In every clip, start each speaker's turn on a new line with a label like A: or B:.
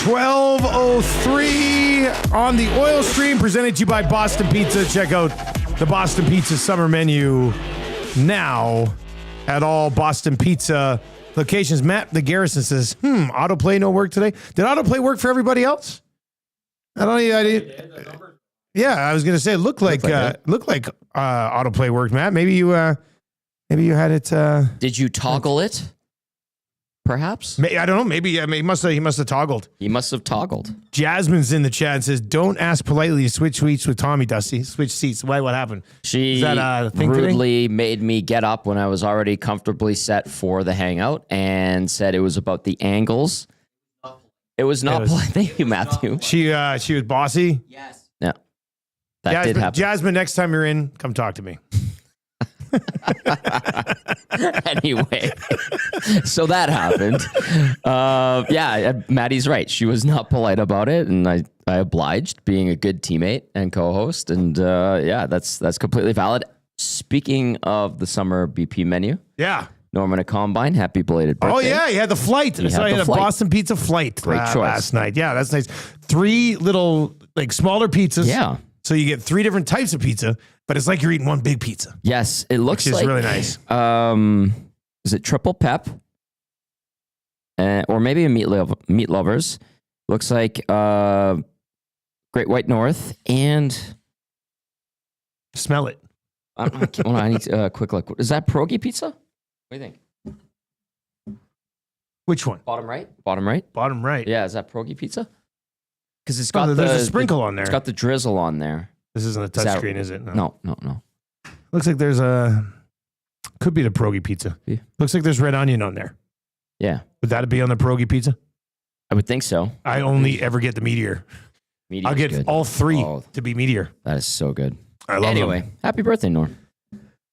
A: 12:03 on the oil stream, presented to you by Boston Pizza. Check out the Boston Pizza summer menu now at all Boston Pizza locations. Matt the Garrison says, autoplay no work today. Did autoplay work for everybody else? I don't know. I didn't. Yeah, I was going to say, it looked like autoplay worked, Matt. Maybe you had it.
B: Did you toggle it? Perhaps?
A: I don't know. Maybe he must have toggled.
B: He must have toggled.
A: Jasmine's in the chat and says, "Don't ask politely to switch seats with Tommy, Dusty. Switch seats. Why? What happened?"
B: She rudely made me get up when I was already comfortably set for the hangout and said it was about the angles. It was not polite. Thank you, Matthew.
A: She was bossy.
B: Yes. Yeah. That did happen.
A: Jasmine, next time you're in, come talk to me.
B: Anyway, so that happened. Maddie's right. She was not polite about it, and I obliged, being a good teammate and co-host. And that's completely valid. Speaking of the summer BP menu, Norman at Combine, happy belated birthday.
A: Oh yeah, he had the flight. He had a Boston Pizza flight.
B: Great choice
A: last night. Yeah, that's nice. 3 little smaller pizzas.
B: Yeah.
A: So you get 3 different types of pizza, but it's like you're eating one big pizza.
B: Yes, it looks
A: which is
B: like
A: really nice.
B: Is it triple pep? Or maybe a meat lovers. Looks like Great White North and
A: smell it.
B: I need a quick look. Is that pierogi pizza? What do you think?
A: Which one?
B: Bottom right. Bottom right.
A: Bottom right.
B: Yeah, is that pierogi pizza? Because it's got
A: there's a sprinkle on there.
B: It's got the drizzle on there.
A: This isn't a touchscreen, is it?
B: No.
A: Looks like there's could be the pierogi pizza. Yeah. Looks like there's red onion on there.
B: Yeah.
A: Would that be on the pierogi pizza?
B: I would think so.
A: I only ever get the meteor. I'll get good. All 3 to be meteor.
B: That is so good.
A: I love
B: them. Happy birthday, Norm.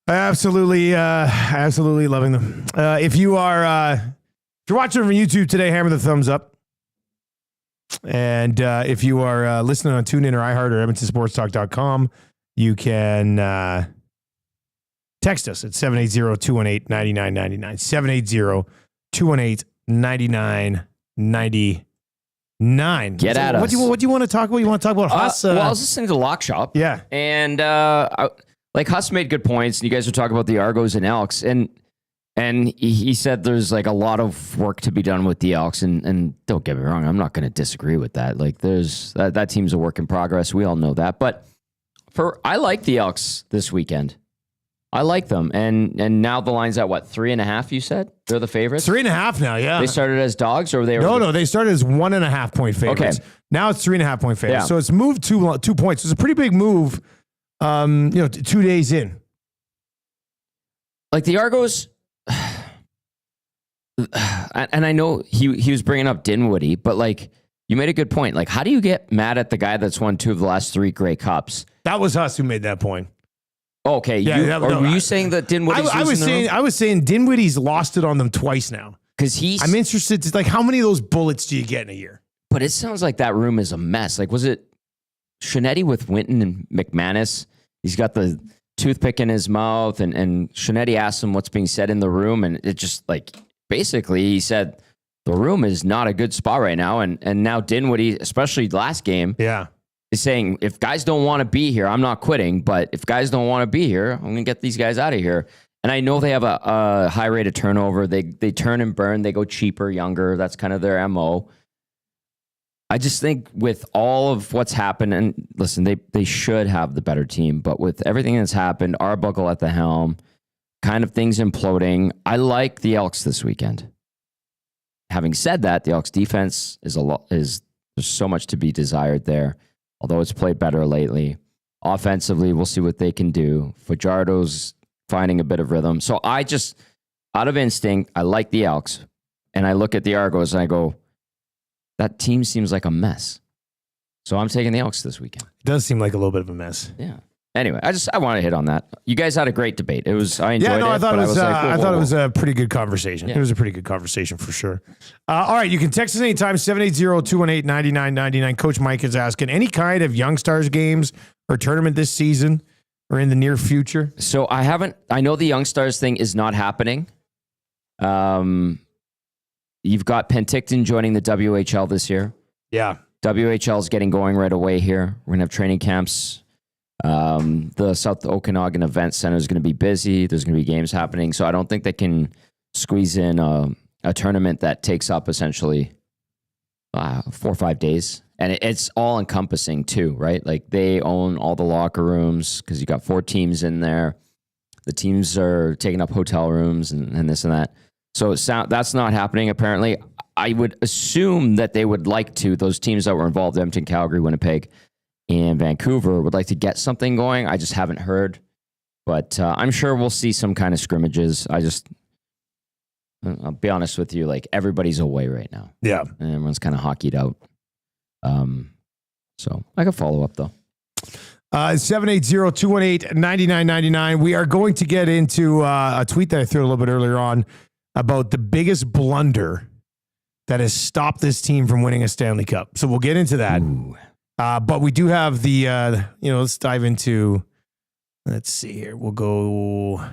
A: Absolutely loving them. If you're watching from YouTube today, hammer the thumbs up. And if you are listening on TuneIn or iHeart or EdmontonSportsTalk.com, you can text us at 780-218-9999. 780-218-9999.
B: Get at us.
A: What do you want to talk about? You want to talk about Huss?
B: Well, I was listening to Lock Shop.
A: Yeah.
B: And Huss made good points. And you guys were talking about the Argos and Elks. And he said there's a lot of work to be done with the Elks, and don't get me wrong, I'm not going to disagree with that. There's that team's a work in progress. We all know that. But I like the Elks this weekend. I like them, and now the line's at what, 3.5? You said they're the favorites.
A: 3.5 now. Yeah,
B: they started as dogs, or they were
A: no. They started as 1.5 point favorites. Okay. Now it's 3.5 point favorites. Yeah. So it's moved 2 points. It's a pretty big move. 2 days in.
B: The Argos. And I know he was bringing up Dinwiddie, but you made a good point. How do you get mad at the guy that's won 2 of the last 3 Grey Cups?
A: That was us who made that point.
B: Okay, were you saying that Dinwiddie's
A: I was saying Dinwiddie's lost it on them twice now.
B: Because I'm
A: interested to how many of those bullets do you get in a year?
B: But it sounds like that room is a mess. Was it Shinetti with Winton and McManus? He's got the toothpick in his mouth, and Shinetti asked him what's being said in the room, and it just basically, he said the room is not a good spot right now. And now Dinwiddie, especially last game, is saying, if guys don't want to be here, I'm not quitting. But if guys don't want to be here, I'm going to get these guys out of here. And I know they have a high rate of turnover. They turn and burn. They go cheaper, younger. That's kind of their MO. I just think with all of what's happened, and listen, they should have the better team. But with everything that's happened, Arbuckle at the helm, kind of things imploding. I like the Elks this weekend. Having said that, the Elks defense is there's so much to be desired there, although it's played better lately. Offensively, we'll see what they can do. Fajardo's finding a bit of rhythm. So I just, out of instinct, I like the Elks, and I look at the Argos and I go, that team seems like a mess. So I'm taking the Elks this weekend.
A: It does seem like a little bit of a mess.
B: Yeah. Anyway, I want to hit on that. You guys had a great debate. I enjoyed it.
A: I thought it was a pretty good conversation. Yeah. It was a pretty good conversation for sure. All right, you can text us anytime, 780-218-9999. Coach Mike is asking, any kind of Young Stars games or tournament this season or in the near future?
B: So I know the Young Stars thing is not happening. You've got Penticton joining the WHL this year.
A: Yeah.
B: WHL is getting going right away here. We're going to have training camps. The South Okanagan Event Center is going to be busy. There's going to be games happening. So I don't think they can squeeze in a tournament that takes up essentially 4 or 5 days. And it's all encompassing too, right? Like they own all the locker rooms because you got 4 teams in there. The teams are taking up hotel rooms and this and that. So that's not happening apparently. I would assume that they would like to, those teams that were involved, Edmonton, Calgary, Winnipeg, and Vancouver, would like to get something going. I just haven't heard. But I'm sure we'll see some kind of scrimmages. I'll be honest with you, like everybody's away right now.
A: Yeah.
B: And everyone's kind of hockeyed out. So I can follow up though.
A: 780-218-9999. We are going to get into a tweet that I threw a little bit earlier on about the biggest blunder that has stopped this team from winning a Stanley Cup. So we'll get into that. But we do have the, let's dive into, let's see here. We'll go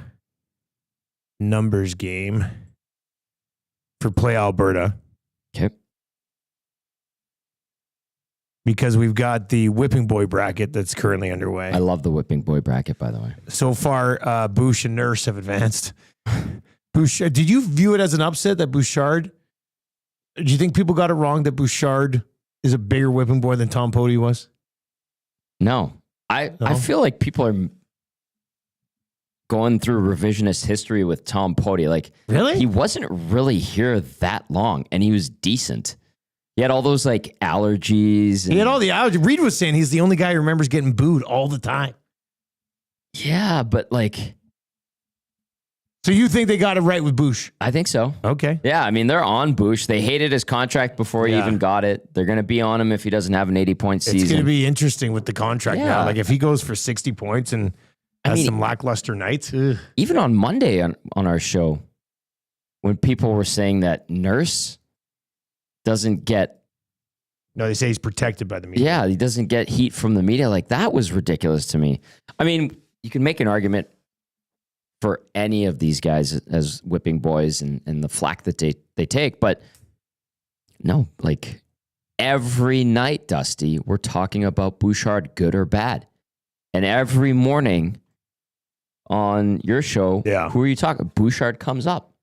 A: numbers game for Play Alberta.
B: Okay.
A: Because we've got the Whipping Boy bracket that's currently underway.
B: I love the Whipping Boy bracket, by the way.
A: So far, Bouche and Nurse have advanced. Bouchard, did you view it as an upset that Bouchard? Do you think people got it wrong that Bouchard is a bigger Whipping Boy than Tom Pody was?
B: No. I feel like people are going through revisionist history with Tom Pody. Like,
A: really?
B: He wasn't really here that long, and he was decent. He had all those like allergies.
A: He had all the allergies. Reed was saying he's the only guy who remembers getting booed all the time.
B: Yeah, but like...
A: So you think they got it right with Bouche?
B: I think so.
A: Okay.
B: Yeah, I mean, they're on Bouche. They hated his contract before he even got it. They're going to be on him if he doesn't have an 80-point season.
A: It's going to be interesting with the contract now. Like if he goes for 60 points and has some lackluster nights. Ugh.
B: Even on Monday on our show, when people were saying that Nurse doesn't get...
A: No, they say he's protected by the media.
B: Yeah, he doesn't get heat from the media. Like, that was ridiculous to me. I mean, you can make an argument for any of these guys as whipping boys and the flack that they take. But no, like every night, Dusty, we're talking about Bouchard, good or bad. And every morning on your show, who are you talking? Bouchard comes up.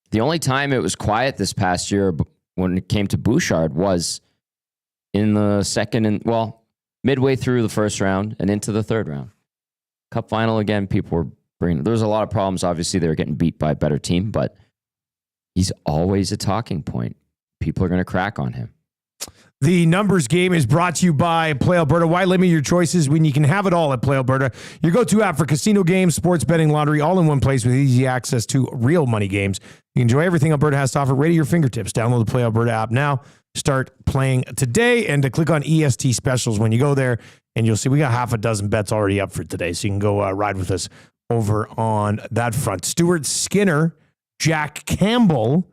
B: The only time it was quiet this past year when it came to Bouchard was in the second and, midway through the first round and into the third round. Cup final again, people were bringing... There's a lot of problems. Obviously, they were getting beat by a better team, but he's always a talking point. People are going to crack on him.
A: The numbers game is brought to you by Play Alberta. Why limit your choices when you can have it all at Play Alberta? Your go-to app for casino games, sports betting, lottery, all in one place with easy access to real money games. You enjoy everything Alberta has to offer right at your fingertips. Download the Play Alberta app now. Start playing today and to click on EST specials when you go there, and you'll see we got half a dozen bets already up for today, so you can go ride with us over on that front. Stuart Skinner, Jack Campbell,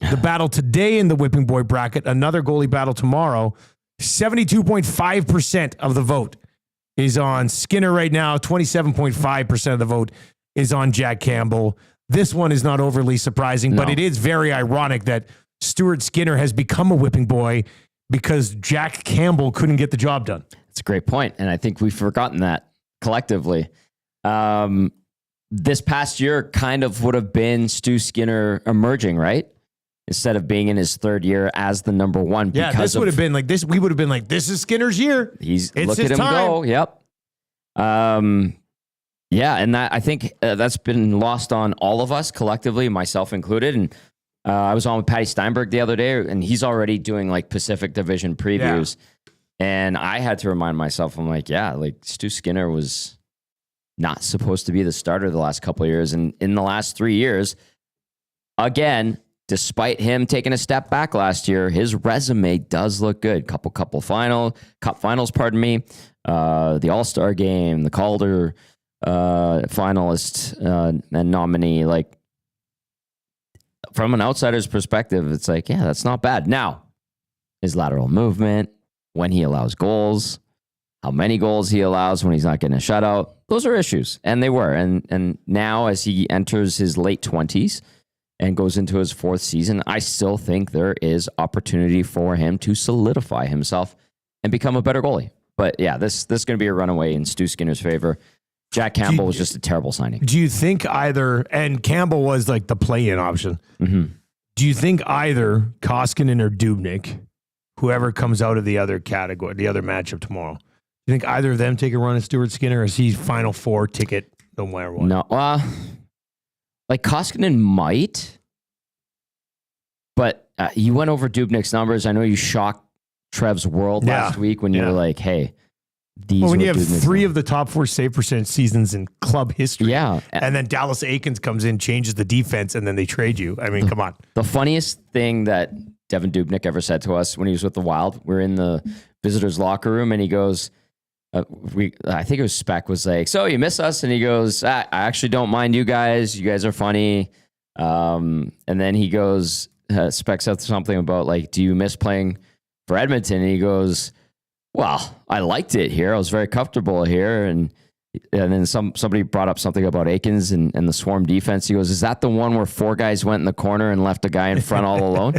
A: the battle today in the Whipping Boy bracket, another goalie battle tomorrow. 72.5% of the vote is on Skinner right now. 27.5% of the vote is on Jack Campbell. This one is not overly surprising, but it is very ironic that Stuart Skinner has become a whipping boy because Jack Campbell couldn't get the job done.
B: That's a great point, and I think we've forgotten that collectively. This past year kind of would have been Stu Skinner emerging, right? Instead of being in his third year as the number one.
A: Yeah, this would have been like this. We would have been like, this is Skinner's year.
B: Look at him go. Yep. Yeah, and that I think that's been lost on all of us collectively, myself included. And I was on with Patty Steinberg the other day, and he's already doing like Pacific Division previews. Yeah. And I had to remind myself, I'm like, Stu Skinner was not supposed to be the starter the last couple of years. And in the last 3 years, again, despite him taking a step back last year, his resume does look good. Cup finals, the All-Star game, the Calder finalist and nominee. Like, from an outsider's perspective, it's like, yeah, that's not bad. Now, his lateral movement, when he allows goals, how many goals he allows when he's not getting a shutout, those are issues, and they were. And now, as he enters his late 20s, and goes into his 4th season, I still think there is opportunity for him to solidify himself and become a better goalie. But yeah, this is going to be a runaway in Stu Skinner's favor. Jack Campbell was just a terrible signing.
A: Do you think either, and Campbell was like the play-in option, do you think either Koskinen or Dubnyk, whoever comes out of the other category, the other matchup tomorrow, do you think either of them take a run at Stuart Skinner, or is he Final Four ticket no matter what?
B: No, like Koskinen might, but you went over Dubnyk's numbers. I know you shocked Trev's world last week when you were like, hey,
A: when you have Dubnyk's 3 of the top 4 save percentage seasons in club history.
B: Yeah.
A: And then Dallas Aikens comes in, changes the defense, and then they trade you. I mean, come on.
B: The funniest thing that Devin Dubnyk ever said to us when he was with the Wild, we're in the visitors' locker room, and he goes, I think it was Speck, was like, so you miss us? And he goes, I actually don't mind you guys. You guys are funny. And then he goes, Speck said something about, like, do you miss playing for Edmonton? And he goes, well, I liked it here. I was very comfortable here. And then somebody brought up something about Aikens and the swarm defense. He goes, is that the one where 4 guys went in the corner and left a guy in front all alone?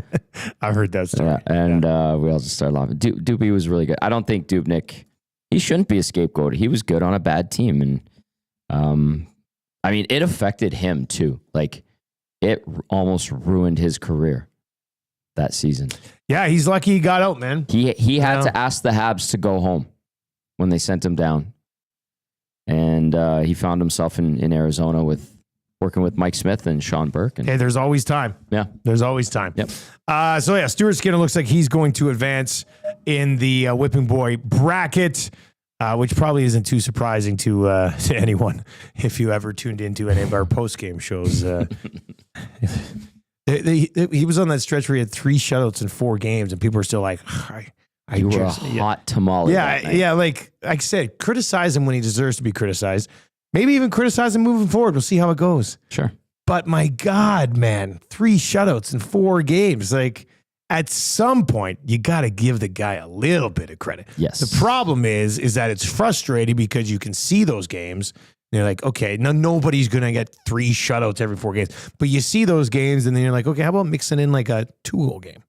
A: I've heard that story.
B: Yeah, and we all just started laughing. Doobie was really good. I don't think Dubnyk, he shouldn't be a scapegoat. He was good on a bad team. And I mean, it affected him too. Like, it almost ruined his career that season.
A: Yeah, he's lucky he got out, man.
B: He had to ask the Habs to go home when they sent him down. And he found himself in Arizona working with Mike Smith and Sean Burke. And,
A: hey, there's always time.
B: Yeah.
A: There's always time.
B: Yep.
A: Stuart Skinner looks like he's going to advance in the Whipping Boy bracket, which probably isn't too surprising to anyone if you ever tuned into any of our post-game shows. He was on that stretch where he had 3 shutouts in 4 games, and people were still like,
B: you were a hot tamale.
A: Yeah, like I said, criticize him when he deserves to be criticized. Maybe even criticize him moving forward. We'll see how it goes.
B: Sure.
A: But my God, man, 3 shutouts in 4 games. Like, at some point, you got to give the guy a little bit of credit.
B: Yes.
A: The problem is that it's frustrating because you can see those games. And you're like, okay, now nobody's going to get 3 shutouts every 4 games. But you see those games, and then you're like, okay, how about mixing in like a 2-goal game?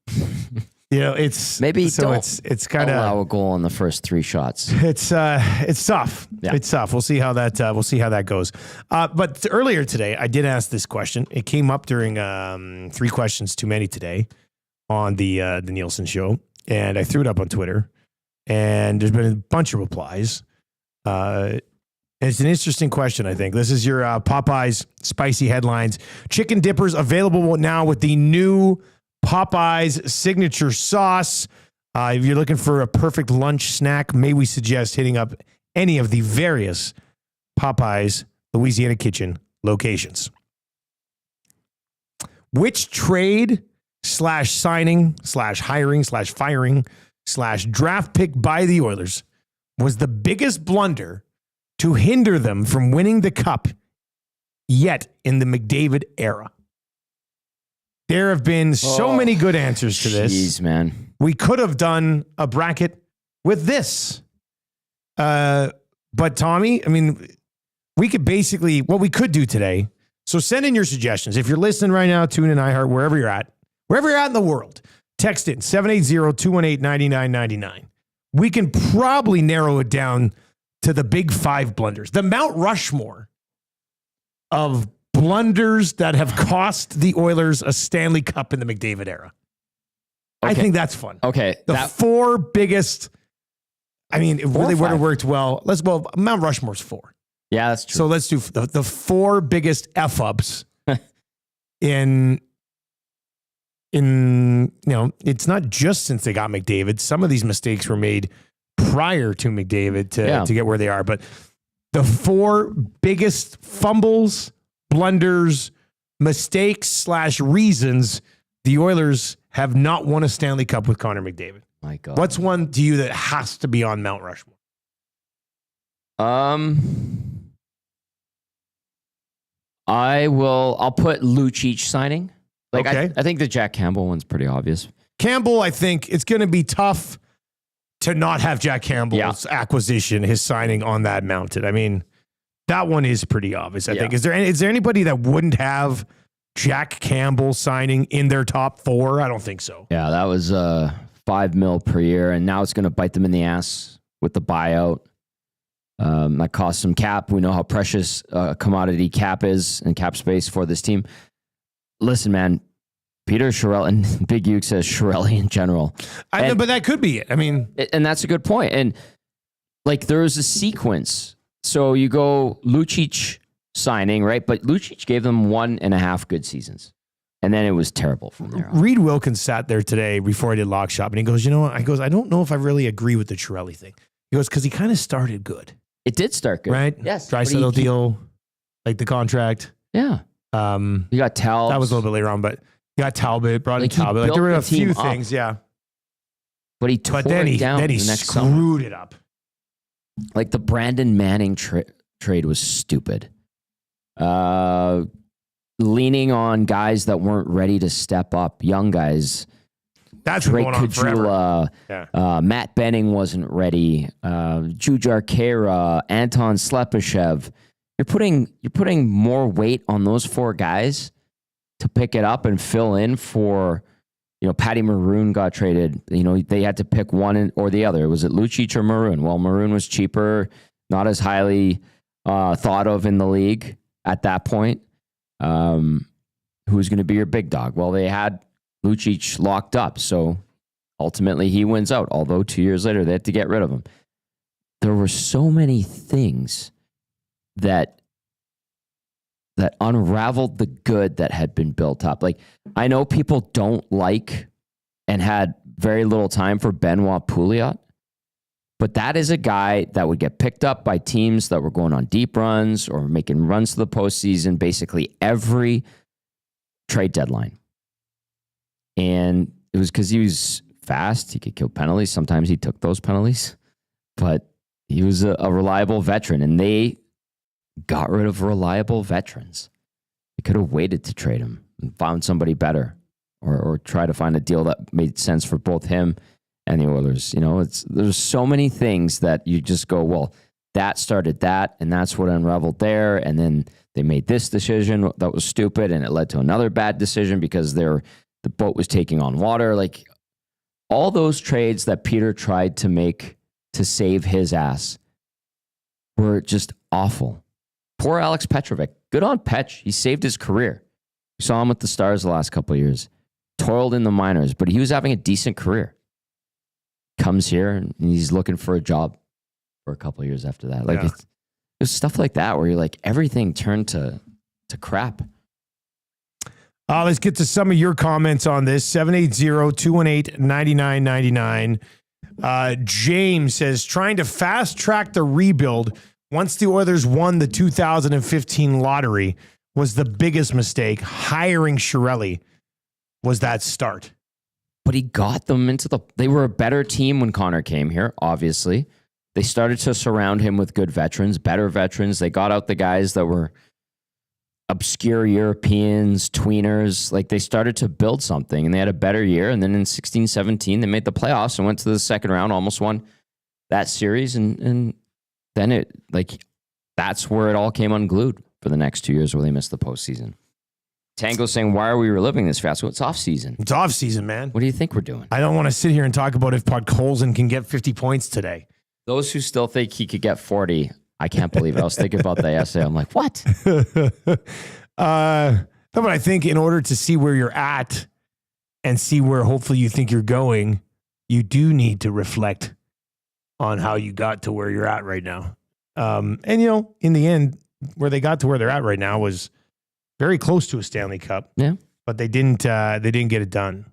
A: You know, it's
B: maybe
A: so
B: don't
A: it's kind of
B: allow a goal in the first 3 shots.
A: It's tough.
B: Yeah.
A: It's tough. We'll see how that goes. But earlier today, I did ask this question. It came up during 3 questions too many today on the Nielsen show, and I threw it up on Twitter. And there's been a bunch of replies. It's an interesting question, I think. This is your Popeyes spicy headlines. Chicken dippers available now with the new Popeyes signature sauce. If you're looking for a perfect lunch snack, may we suggest hitting up any of the various Popeyes Louisiana Kitchen locations. Which trade /signing /hiring /firing /draft pick by the Oilers was the biggest blunder to hinder them from winning the cup yet in the McDavid era? There have been so many good answers to this.
B: Jeez, man.
A: We could have done a bracket with this. But Tommy, I mean, we could basically, what we could do today, so send in your suggestions. If you're listening right now, tune in iHeart, wherever you're at in the world, text in 780-218-9999. We can probably narrow it down to the big 5 blunders, the Mount Rushmore of blunders that have cost the Oilers a Stanley Cup in the McDavid era. Okay. I think that's fun.
B: Okay.
A: The 4 biggest, I mean, it really would have worked well. Mount Rushmore's 4.
B: Yeah, that's true.
A: So let's do the 4 biggest F-ups in, it's not just since they got McDavid. Some of these mistakes were made prior to McDavid to get where they are. But the 4 biggest fumbles, blunders, mistakes /reasons the Oilers have not won a Stanley Cup with Connor McDavid.
B: My God.
A: What's one to you that has to be on Mount Rushmore?
B: I'll put Lucic signing. Like,
A: okay.
B: I think the Jack Campbell one's pretty obvious.
A: Campbell, I think it's going to be tough to not have Jack Campbell's acquisition, his signing on that mounted. I mean, that one is pretty obvious, I think. Is there anybody that wouldn't have Jack Campbell signing in their top 4? I don't think so.
B: Yeah, that was $5 million per year, and now it's going to bite them in the ass with the buyout. That costs some cap. We know how precious commodity cap is and cap space for this team. Listen, man, Peter Chiarelli, and Big Uke says Chiarelli in general.
A: I know, but that could be it. I mean,
B: and that's a good point. And like, there's a sequence. So you go Lucic signing, right? But Lucic gave them 1.5 good seasons. And then it was terrible from there on.
A: Reed Wilkins sat there today before I did Lock Shop, and he goes, you know what? I don't know if I really agree with the Chiarelli thing. He goes, because he kind of started good.
B: It did start good.
A: Right?
B: Yes.
A: Draisaitl deal, like the contract.
B: Yeah. You got Talbot.
A: That was a little bit later on, but you got Talbot, brought in
B: Like,
A: Talbot. Like, there were a few things, yeah.
B: But he tore
A: then
B: it down.
A: Then he
B: the next
A: screwed
B: summer.
A: it up.
B: Like, the Brandon Manning trade was stupid. Leaning on guys that weren't ready to step up, young guys.
A: That's Drake going on forever.
B: Yeah. Matt Benning wasn't ready. Jujar Kara, Anton Slepyshev. You're putting more weight on those 4 guys to pick it up and fill in for, Patty Maroon got traded. They had to pick one or the other. Was it Lucic or Maroon? Well, Maroon was cheaper, not as highly thought of in the league at that point. Who's going to be your big dog? Well, they had Lucic locked up, so ultimately he wins out, although 2 years later they had to get rid of him. There were so many things that unraveled the good that had been built up. Like, I know people don't like and had very little time for Benoit Pouliot, but that is a guy that would get picked up by teams that were going on deep runs or making runs to the postseason basically every trade deadline. And it was because he was fast. He could kill penalties. Sometimes he took those penalties, but he was a reliable veteran, and they got rid of reliable veterans. They could have waited to trade him and found somebody better, or try to find a deal that made sense for both him and the Oilers. There's so many things that you just go, well, that started that, and that's what unraveled there, and then they made this decision that was stupid, and it led to another bad decision because the boat was taking on water. Like, all those trades that Peter tried to make to save his ass were just awful. Poor Alex Petrovic. Good on Petch. He saved his career. We saw him with the Stars the last couple of years. Toiled in the minors, but he was having a decent career. Comes here and he's looking for a job for a couple of years after that. Like, it was stuff like that where you're like, everything turned to crap.
A: Let's get to some of your comments on this. 780-218-9999. James says, trying to fast track the rebuild once the Oilers won the 2015 lottery was the biggest mistake. Hiring Chiarelli was that start.
B: But he got them they were a better team when Connor came here, obviously. They started to surround him with good veterans, better veterans. They got out the guys that were obscure Europeans, tweeners. Like, they started to build something, and they had a better year. And then in 16-17, they made the playoffs and went to the second round, almost won that series. And then that's where it all came unglued for the next 2 years where they missed the postseason. Tango's saying, why are we reliving this fast? Well, it's off season.
A: It's off season, man.
B: What do you think we're doing?
A: I don't want to sit here and talk about if Podkolzin can get 50 points today.
B: Those who still think he could get 40, I can't believe it. I was thinking about that yesterday. I'm like, what?
A: No, but I think in order to see where you're at and see where hopefully you think you're going, you do need to reflect on how you got to where you're at right now. And, in the end, where they got to where they're at right now was very close to a Stanley Cup.
B: Yeah.
A: But they didn't get it done.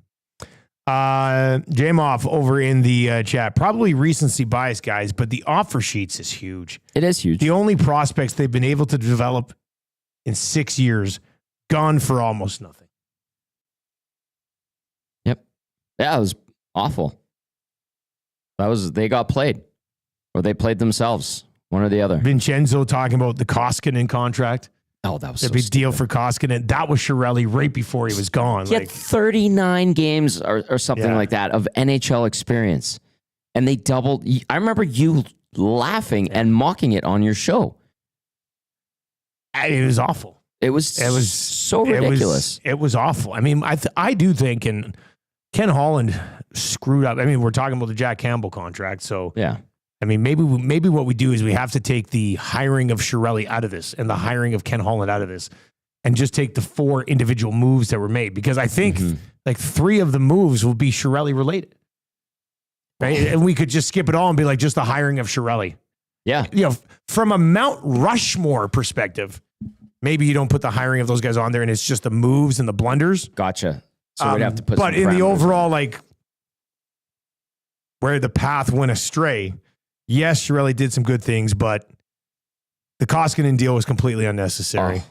A: Jamoff over in the chat, probably recency bias, guys, but the offer sheets is huge.
B: It is huge.
A: The only prospects they've been able to develop in 6 years, gone for almost nothing.
B: Yep. Yeah, it was awful. They got played, or they played themselves, one or the other.
A: Vincenzo talking about the Koskinen contract.
B: Oh, that was
A: the big deal for Koskinen. That was Chiarelli right before he was gone.
B: He had 39 games or something like that of NHL experience. And they doubled. I remember you laughing and mocking it on your show.
A: It was awful.
B: It was so ridiculous.
A: It was awful. I mean, I do think, and Ken Holland screwed up. I mean, we're talking about the Jack Campbell contract, so
B: Yeah.
A: I mean, maybe what we do is we have to take the hiring of Chiarelli out of this and the hiring of Ken Holland out of this, and just take the 4 individual moves that were made, because I think like 3 of the moves will be Chiarelli related, right? And we could just skip it all and be like just the hiring of Chiarelli.
B: Yeah.
A: You know, from a Mount Rushmore perspective, maybe you don't put the hiring of those guys on there, and it's just the moves and the blunders.
B: Gotcha. So we'd have to put.
A: But
B: some
A: in the
B: parameters
A: overall, like where the path went astray, yes, Chiarelli did some good things, but the Koskinen deal was completely unnecessary.
B: Oh.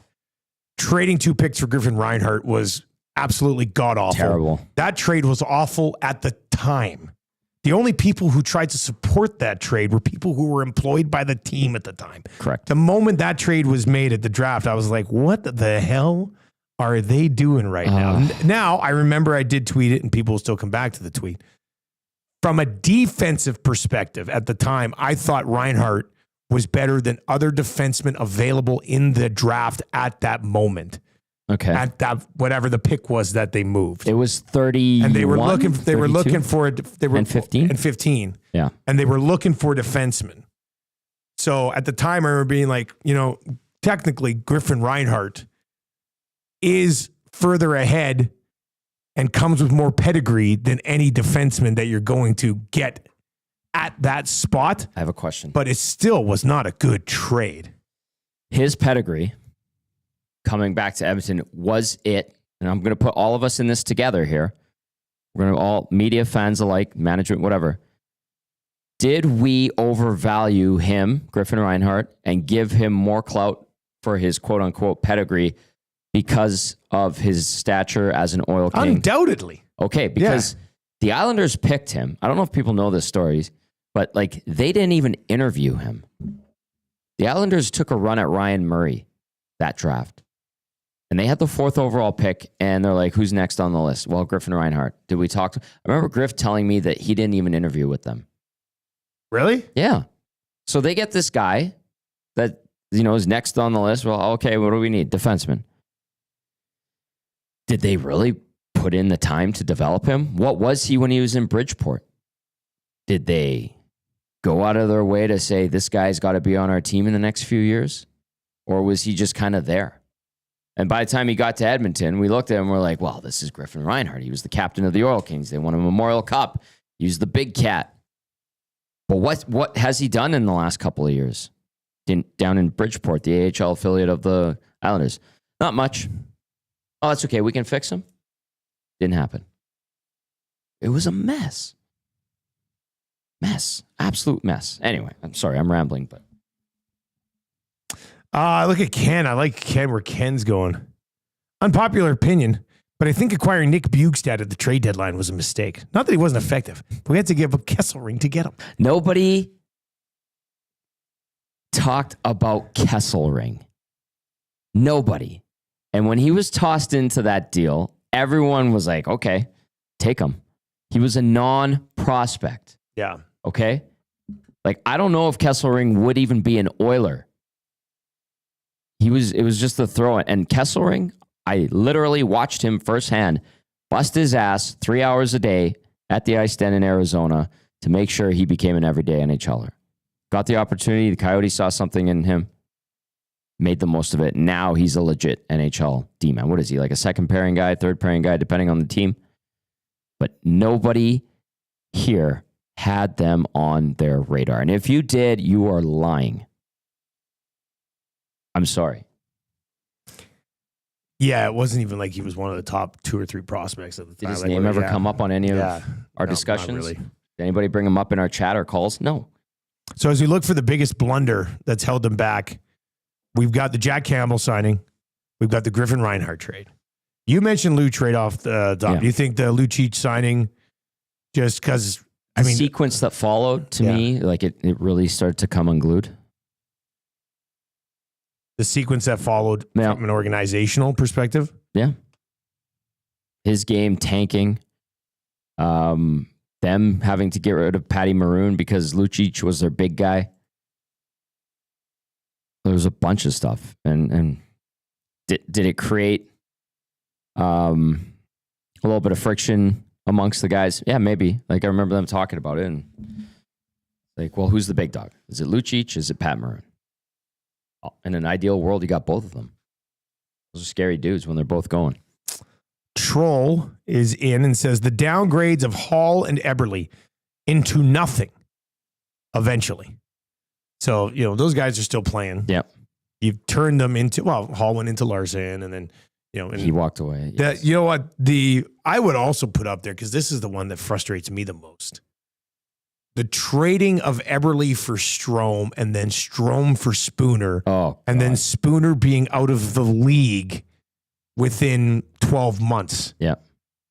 A: Trading 2 picks for Griffin Reinhart was absolutely god awful.
B: Terrible.
A: That trade was awful at the time. The only people who tried to support that trade were people who were employed by the team at the time.
B: Correct.
A: The moment that trade was made at the draft, I was like, what the hell are they doing right now? Now, I remember I did tweet it, and people will still come back to the tweet. From a defensive perspective at the time, I thought Reinhart was better than other defensemen available in the draft at that moment.
B: Okay.
A: At that, whatever the pick was that they moved.
B: It was 30.
A: And they were looking for
B: And 15?
A: And 15.
B: Yeah.
A: And they were looking for defensemen. So at the time, I remember being like, you know, technically Griffin Reinhart is further ahead and comes with more pedigree than any defenseman that you're going to get at that spot.
B: I have a question.
A: But it still was not a good trade.
B: His pedigree coming back to Edmonton, was it, and I'm going to put all of us in this together here. We're going to all media, fans alike, management, whatever. Did we overvalue him, Griffin Reinhart, and give him more clout for his quote unquote pedigree because of his stature as an Oil King?
A: Undoubtedly.
B: Okay, because the Islanders picked him. I don't know if people know this story, but like they didn't even interview him. The Islanders took a run at Ryan Murray that draft. And they had the 4th overall pick, and they're like, who's next on the list? Well, Griffin Reinhart. Did we talk to... I remember Griff telling me that he didn't even interview with them.
A: Really?
B: Yeah. So they get this guy that, you know, is next on the list. Well, okay, what do we need? Defenseman. Did they really put in the time to develop him? What was he when he was in Bridgeport? Did they go out of their way to say, this guy's got to be on our team in the next few years? Or was he just kind of there? And by the time he got to Edmonton, we looked at him and we're like, well, this is Griffin Reinhart. He was the captain of the Oil Kings. They won a Memorial Cup. He was the big cat. But what has he done in the last couple of years? Down in Bridgeport, the AHL affiliate of the Islanders. Not much. Oh, that's okay. We can fix him. Didn't happen. It was a mess. Mess. Absolute mess. Anyway, I'm sorry. I'm rambling, but.
A: Look at Ken. I like Ken, where Ken's going. Unpopular opinion, but I think acquiring Nick Bjugstad at the trade deadline was a mistake. Not that he wasn't effective, but we had to give up Kesselring to get him.
B: Nobody talked about Kesselring. Nobody. And when he was tossed into that deal, everyone was like, okay, take him. He was a non-prospect.
A: Yeah.
B: Okay? Like, I don't know if Kesselring would even be an Oiler. It was just a throw. And Kesselring, I literally watched him firsthand bust his ass 3 hours a day at the ice den in Arizona to make sure he became an everyday NHLer. Got the opportunity. The Coyotes saw something in him, made the most of it. Now he's a legit NHL D-man. What is he, like a second pairing guy, third pairing guy, depending on the team? But nobody here had them on their radar. And if you did, you are lying. I'm sorry.
A: Yeah, it wasn't even like he was one of the top 2 or 3 prospects at the time.
B: Did his name ever come up on any of our discussions?
A: Not really.
B: Did anybody bring him up in our chat or calls? No.
A: So as we look for the biggest blunder that's held them back, we've got the Jack Campbell signing. We've got the Griffin Reinhart trade. You mentioned Lou trade off the top. Do you think the Lucic signing, just because, I mean...
B: The sequence that followed, to me, like it really started to come unglued.
A: The sequence that followed from an organizational perspective?
B: Yeah. His game tanking. Them having to get rid of Patty Maroon because Lucic was their big guy. There was a bunch of stuff. And did it create A little bit of friction amongst the guys. Yeah, maybe. Like, I remember them talking about it. And like, well, who's the big dog? Is it Lucic? Is it Pat Maroon? In an ideal world, you got both of them. Those are scary dudes when they're both going.
A: Troll is in and says the downgrades of Hall and Eberle into nothing eventually. So, those guys are still playing.
B: Yep.
A: You've turned them into, Hall went into Larson and then, and
B: he walked away.
A: Yes. You know what? I would also put up there, because this is the one that frustrates me the most. The trading of Eberle for Strome and then Strome for Spooner.
B: Oh,
A: and then Spooner being out of the league within 12 months.
B: Yeah.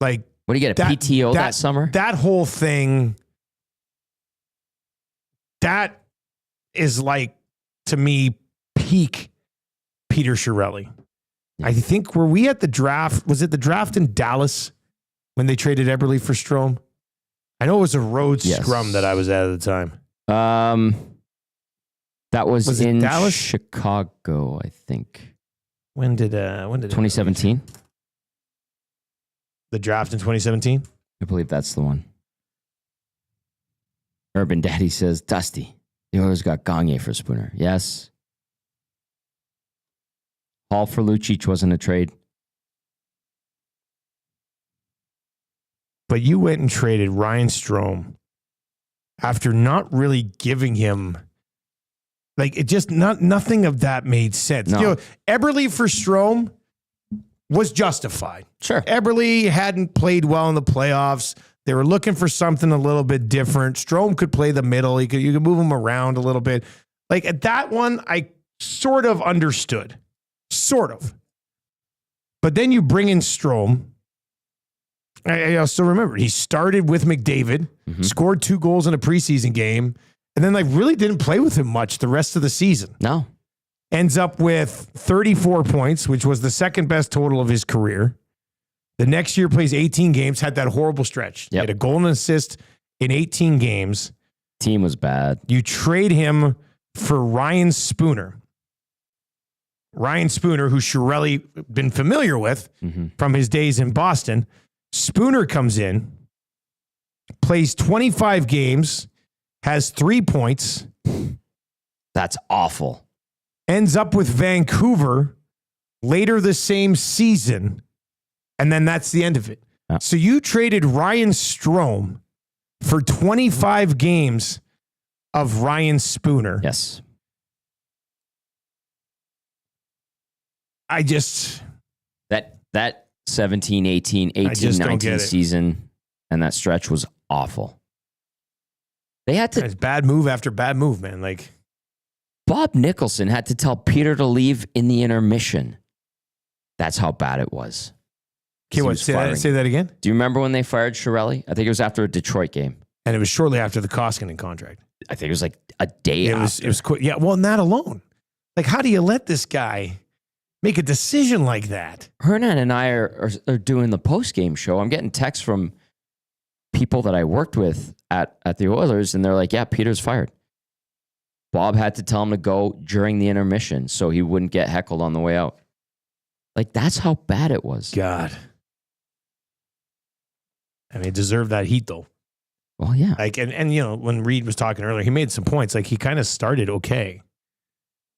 A: Like,
B: what do you get, a PTO that summer?
A: That whole thing, that is like, to me, peak Peter Chiarelli. Yeah. I think, were we at the draft? Was it the draft in Dallas when they traded Eberle for Strome? I know it was a road scrum that I was at the time.
B: That was in
A: Dallas?
B: Chicago, I think.
A: When did
B: 2017?
A: The draft in 2017?
B: I believe that's the one. Urban Daddy says, Dusty, the Oilers got Gagne for Spooner. Yes. Hall for Lucic wasn't a trade.
A: But you went and traded Ryan Strome after not really giving him, like, it just, nothing of that made sense.
B: No.
A: Eberle for Strome was justified.
B: Sure.
A: Eberle hadn't played well in the playoffs. They were looking for something a little bit different. Strome could play the middle. You could move him around a little bit. Like, at that one, I sort of understood. Sort of. But then you bring in Strome. I also remember he started with McDavid, scored 2 goals in a preseason game, and then really didn't play with him much the rest of the season.
B: No.
A: Ends up with 34 points, which was the second best total of his career. The next year plays 18 games, had that horrible stretch. He had a goal and assist in 18 games.
B: Team was bad.
A: You trade him for Ryan Spooner. Ryan Spooner, who Chiarelli been familiar with from his days in Boston. Spooner comes in, plays 25 games, has 3 points.
B: That's awful.
A: Ends up with Vancouver later the same season, and then that's the end of it.
B: Yeah.
A: So you traded Ryan Strome for 25 games of Ryan Spooner.
B: Yes.
A: I just...
B: That 17, 18, 19 season and that stretch was awful. They had to...
A: It's bad move after bad move, man. Like...
B: Bob Nicholson had to tell Peter to leave in the intermission. That's how bad it was.
A: Okay, what? Say that again?
B: Do you remember when they fired Chiarelli? I think it was after a Detroit game.
A: And it was shortly after the Koskinen contract.
B: I think it was like a day after.
A: It was quick. Yeah, well, and that alone. Like, how do you let this guy make a decision like that?
B: Hernan and I are doing the post-game show. I'm getting texts from people that I worked with at the Oilers, and they're like, yeah, Peter's fired. Bob had to tell him to go during the intermission so he wouldn't get heckled on the way out. Like, that's how bad it was.
A: God. I mean, it deserved that heat, though.
B: Well, yeah.
A: Like, and you know, when Reed was talking earlier, he made some points. Like, he kind of started okay.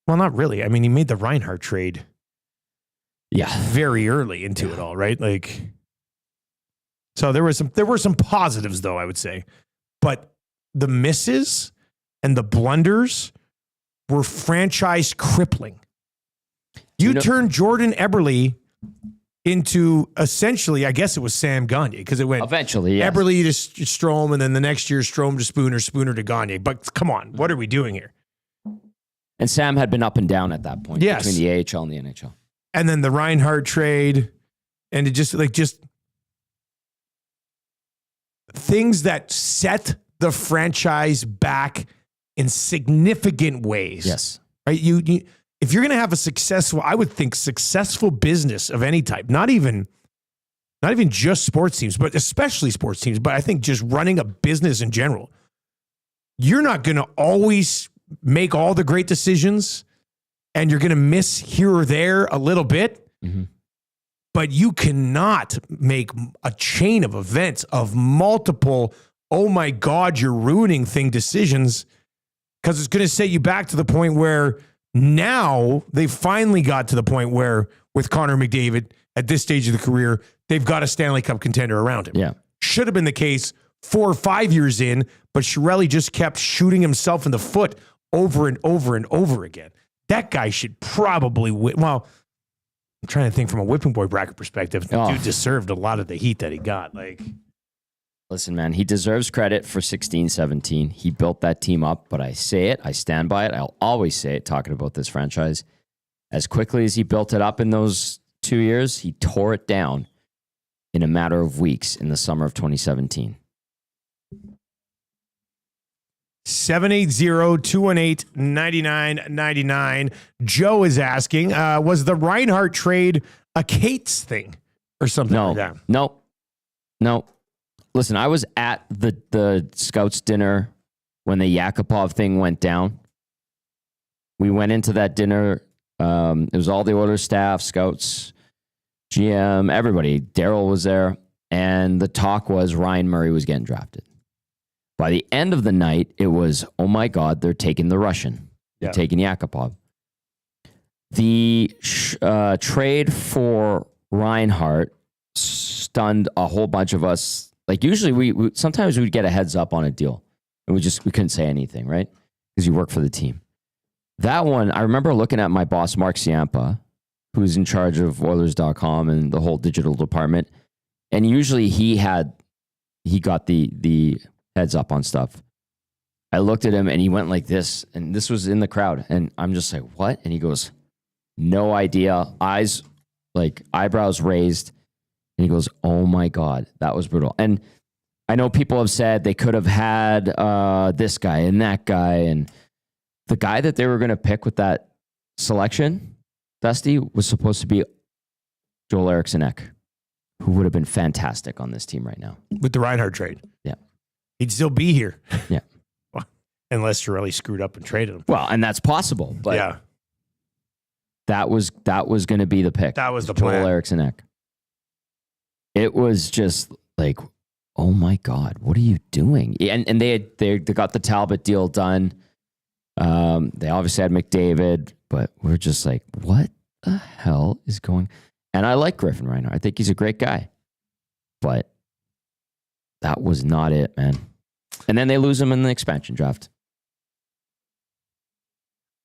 A: Well, not really. I mean, he made the Reinhart trade.
B: Yeah.
A: Very early into it all, right? Like, so there were some positives, though, I would say. But the misses and the blunders were franchise crippling. You turned Jordan Eberle into essentially, I guess it was Sam Gagner, because it went
B: eventually, yes.
A: Eberle to Strome, and then the next year Strome to Spooner, Spooner to Gagner. But come on, what are we doing here?
B: And Sam had been up and down at that point between the AHL and the NHL.
A: And then the Reinhart trade, and it just things that set the franchise back in significant ways.
B: Yes.
A: Right? You if you're going to have a successful, I would think successful business of any type, not even just sports teams, but especially sports teams, but I think just running a business in general, you're not going to always make all the great decisions, and you're going to miss here or there a little bit. Mm-hmm. But you cannot make a chain of events of multiple, oh my God, you're ruining decisions, because it's going to set you back to the point where now they finally got to the point where with Connor McDavid at this stage of the career, they've got a Stanley Cup contender around him.
B: Yeah.
A: Should have been the case 4 or 5 years in, but Chiarelli just kept shooting himself in the foot over and over and over again. That guy should probably win. Well, I'm trying to think from a whipping boy bracket perspective. The dude deserved a lot of the heat that he got.
B: Listen, man, he deserves credit for 16-17. He built that team up, but I say it, I stand by it. I'll always say it talking about this franchise. As quickly as he built it up in those 2 years, he tore it down in a matter of weeks in the summer of 2017.
A: 780-218-9999. Joe is asking, was the Reinhart trade a Cates thing or something like that?
B: No. Listen, I was at the scouts dinner when the Yakupov thing went down. We went into that dinner. It was all the Oilers staff, scouts, GM, everybody. Daryl was there. And the talk was Ryan Murray was getting drafted. By the end of the night, it was, oh my God, they're taking the Russian. They're taking Yakupov. The trade for Reinhart stunned a whole bunch of us. Like usually we sometimes we'd get a heads up on a deal and we couldn't say anything, right? Because you work for the team. That one, I remember looking at my boss, Mark Ciampa, who's in charge of Oilers.com and the whole digital department. And usually he got the heads up on stuff. I looked at him and he went like this, and this was in the crowd. And I'm just like, what? And he goes, no idea. Eyebrows raised. And he goes, oh my God, that was brutal. And I know people have said they could have had this guy and that guy. And the guy that they were going to pick with that selection, Dusty, was supposed to be Joel Eriksson-Ek, who would have been fantastic on this team right now.
A: With the Reinhart trade.
B: Yeah.
A: He'd still be here.
B: Yeah.
A: Unless Chiarelli screwed up and traded him.
B: Well, and that's possible. But
A: yeah.
B: That was going to be the pick.
A: That was the
B: Joel
A: plan.
B: Eriksson-Ek. It was just like, oh my God, what are you doing? And they got the Talbot deal done. They obviously had McDavid, but we're just like, what the hell is going? And I like Griffin Reinhart. I think he's a great guy, but that was not it, man. And then they lose him in the expansion draft.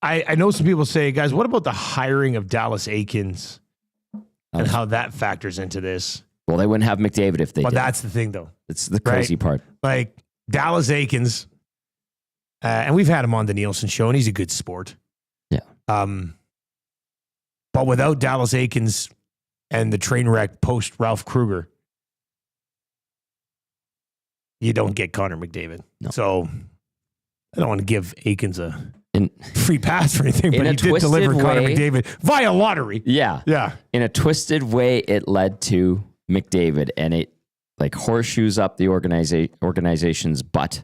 A: I know some people say, guys, what about the hiring of Dallas Aikens and how that factors into this?
B: Well, they wouldn't have McDavid if they did.
A: Well, that's the thing, though.
B: It's the crazy part.
A: Like Dallas Aikens, and we've had him on the Nielson show, and he's a good sport.
B: Yeah.
A: But without Dallas Aikens and the train wreck post Ralph Kruger, you don't get Connor McDavid. No. So I don't want to give Aikens a free pass for anything, but he did deliver Connor McDavid via lottery.
B: Yeah.
A: Yeah.
B: In a twisted way, it led to McDavid, and it like horseshoes up the organization's butt.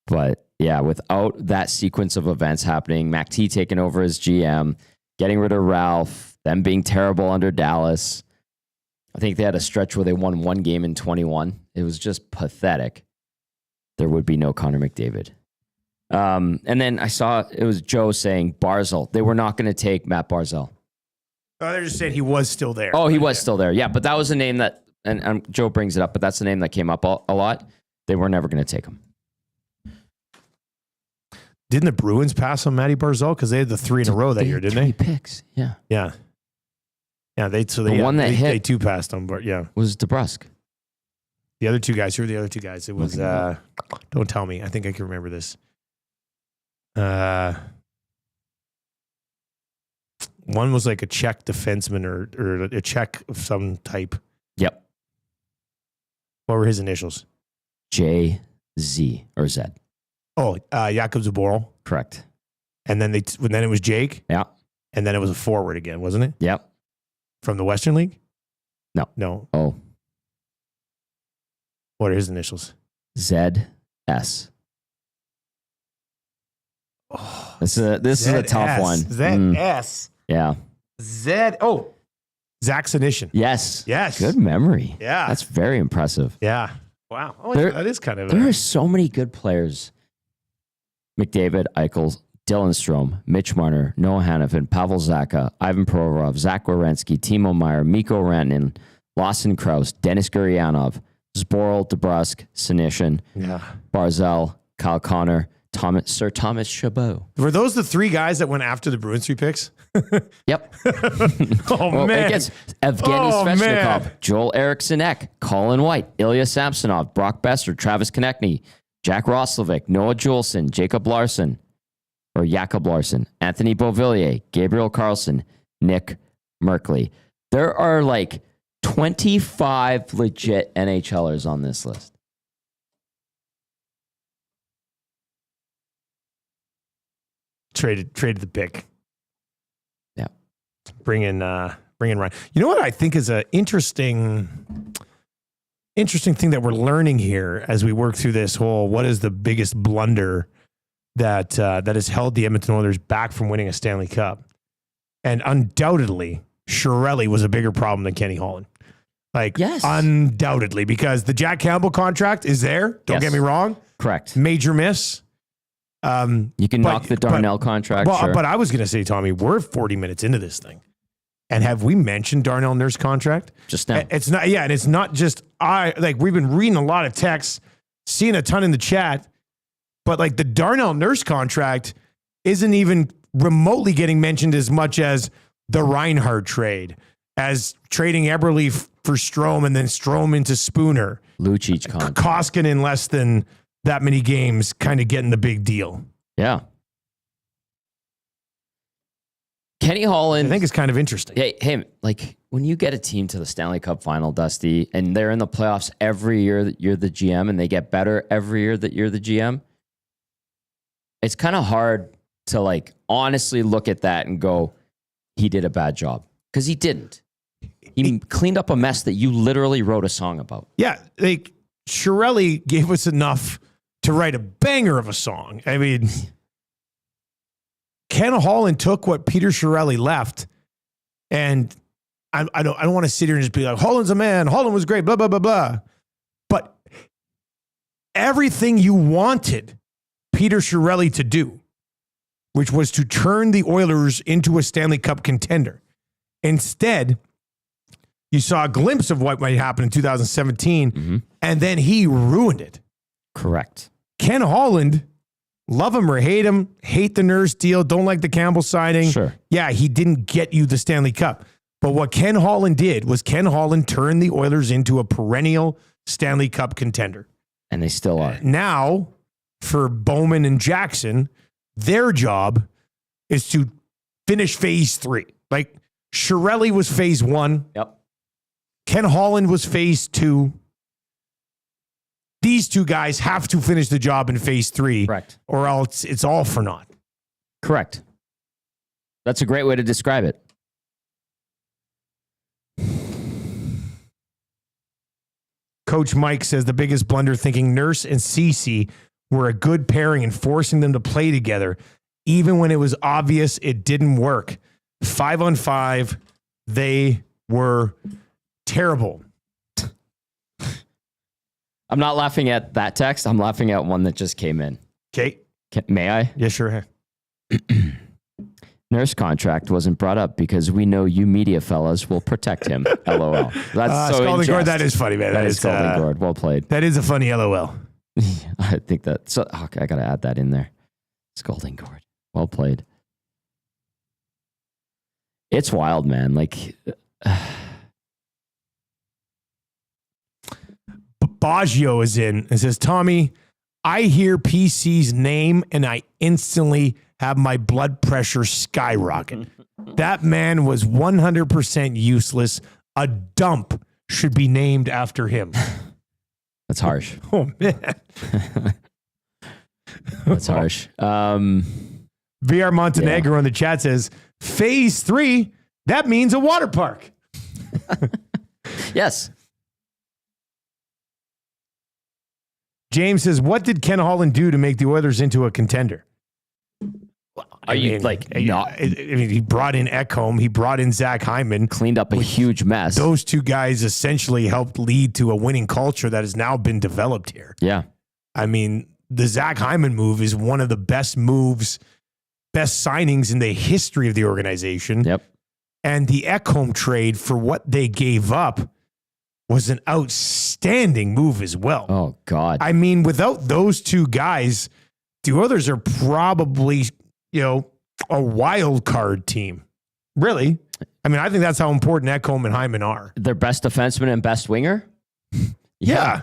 B: But yeah, without that sequence of events happening, Mac T taking over as GM, getting rid of Ralph, them being terrible under Dallas. I think they had a stretch where they won one game in 21. It was just pathetic. There would be no Connor McDavid. And then I saw it was Joe saying Barzal. They were not going to take Matt Barzal.
A: Oh, they're just saying he was still there.
B: Oh, he was still there. Yeah, but that was a name that, and Joe brings it up, but that's the name that came up a lot. They were never going to take him.
A: Didn't the Bruins pass on Matty Barzal? Because they had the 3 in a row that year, didn't they?
B: 3 picks, yeah.
A: Yeah. Yeah, they too passed on, but yeah.
B: Was DeBrusque.
A: The other two guys, who were the other two guys? It was, don't tell me. I think I can remember this. One was like a Czech defenseman or a Czech of some type.
B: Yep.
A: What were his initials?
B: J-Z or Z.
A: Oh, Jakub Zaboral.
B: Correct.
A: And then it was Jake.
B: Yeah.
A: And then it was a forward again, wasn't it?
B: Yep.
A: From the Western League? No.
B: Oh.
A: What are his initials?
B: Z-S.
A: Oh,
B: this is a tough one.
A: Z-S.
B: Yeah.
A: Zach Senyshyn.
B: Yes.
A: Yes.
B: Good memory.
A: Yeah.
B: That's very impressive.
A: Yeah. Wow. Oh, that is kind of.
B: There are so many good players. McDavid, Eichel, Dylan Strome, Mitch Marner, Noah Hannafin, Pavel Zacha, Ivan Provorov, Zach Werenski, Timo Meier, Mikko Rantanen, Lawson Krause, Denis Gurianov, Zboril, DeBrusk, Senyshyn, Barzal, Kyle Connor, Sir Thomas Chabot.
A: Were those the three guys that went after the Bruins 3 picks?
B: Yep.
A: Oh, man.
B: It gets Evgeny Svechnikov, Joel Eriksson Ek, Colin White, Ilya Samsonov, Brock Besser, Travis Konechny, Jack Roslovic, Noah Juleson, Jacob Larson, Anthony Beauvillier, Gabriel Carlson, Nick Merkley. There are like 25 legit NHLers on this list.
A: Traded the pick.
B: Yeah.
A: Bring in Ryan. You know what I think is an interesting thing that we're learning here as we work through this whole, what is the biggest blunder that has held the Edmonton Oilers back from winning a Stanley Cup? And undoubtedly, Chiarelli was a bigger problem than Kenny Holland.
B: Yes.
A: Undoubtedly, because the Jack Campbell contract is there. Don't get me wrong.
B: Correct.
A: Major miss.
B: You can knock the Darnell contract. Sure.
A: But I was going to say, Tommy, we're 40 minutes into this thing. And have we mentioned Darnell Nurse contract?
B: Just now.
A: It's not, and it's not just we've been reading a lot of texts, seeing a ton in the chat, but like the Darnell Nurse contract isn't even remotely getting mentioned as much as the Reinhart trade, as trading Eberle for Strome and then Strome into Spooner.
B: Lucic contract.
A: Koskinen in less than that many games, kind of getting the big deal.
B: Yeah. Kenny Holland.
A: I think it's kind of interesting.
B: Hey, like when you get a team to the Stanley Cup final, Dusty, and they're in the playoffs every year that you're the GM and they get better every year that you're the GM, it's kind of hard to like honestly look at that and go, he did a bad job. Because he didn't. He cleaned up a mess that you literally wrote a song about.
A: Yeah, like Chiarelli gave us enough to write a banger of a song. I mean, Ken Holland took what Peter Chiarelli left, and I don't want to sit here and just be like, Holland's a man, Holland was great, blah, blah, blah, blah. But everything you wanted Peter Chiarelli to do, which was to turn the Oilers into a Stanley Cup contender. Instead, you saw a glimpse of what might happen in 2017, and then he ruined it.
B: Correct.
A: Ken Holland, love him or hate him, hate the Nurse deal, don't like the Campbell signing.
B: Sure.
A: Yeah, he didn't get you the Stanley Cup. But what Ken Holland did was Ken Holland turned the Oilers into a perennial Stanley Cup contender.
B: And they still are.
A: Now, for Bowman and Jackson, their job is to finish phase 3. Like, Chiarelli was phase 1.
B: Yep.
A: Ken Holland was phase 2. These two guys have to finish the job in phase 3.
B: Correct.
A: Or else it's all for naught.
B: Correct. That's a great way to describe it.
A: Coach Mike says the biggest blunder, thinking Nurse and Ceci were a good pairing and forcing them to play together, even when it was obvious it didn't work. 5-on-5, they were terrible.
B: I'm not laughing at that text. I'm laughing at one that just came in.
A: Okay.
B: May I?
A: Yeah, sure.
B: Nurse contract wasn't brought up because we know you media fellas will protect him. LOL. That's so
A: Scalding Gourd, that is funny, man.
B: That is Scalding Gourd. Well played.
A: That is a funny LOL.
B: I think that. So okay, I got to add that in there. Scalding Gourd. Well played. It's wild, man. Like,
A: Baggio is in and says, Tommy, I hear PC's name and I instantly have my blood pressure skyrocket. That man was 100% useless. A dump should be named after him.
B: That's harsh.
A: Oh, man.
B: That's harsh.
A: VR Montenegro in the chat says, phase 3, that means a water park.
B: Yes.
A: James says, what did Ken Holland do to make the Oilers into a contender?
B: Are you not?
A: I mean, he brought in Ekholm. He brought in Zach Hyman.
B: Cleaned up a huge mess.
A: Those two guys essentially helped lead to a winning culture that has now been developed here.
B: Yeah.
A: I mean, the Zach Hyman move is one of the best moves, best signings in the history of the organization.
B: Yep.
A: And the Ekholm trade for what they gave up was an outstanding move as well.
B: Oh, God.
A: I mean, without those two guys, the Oilers are probably, a wild card team. Really? I mean, I think that's how important Ekholm and Hyman are.
B: Their best defenseman and best winger?
A: Yeah.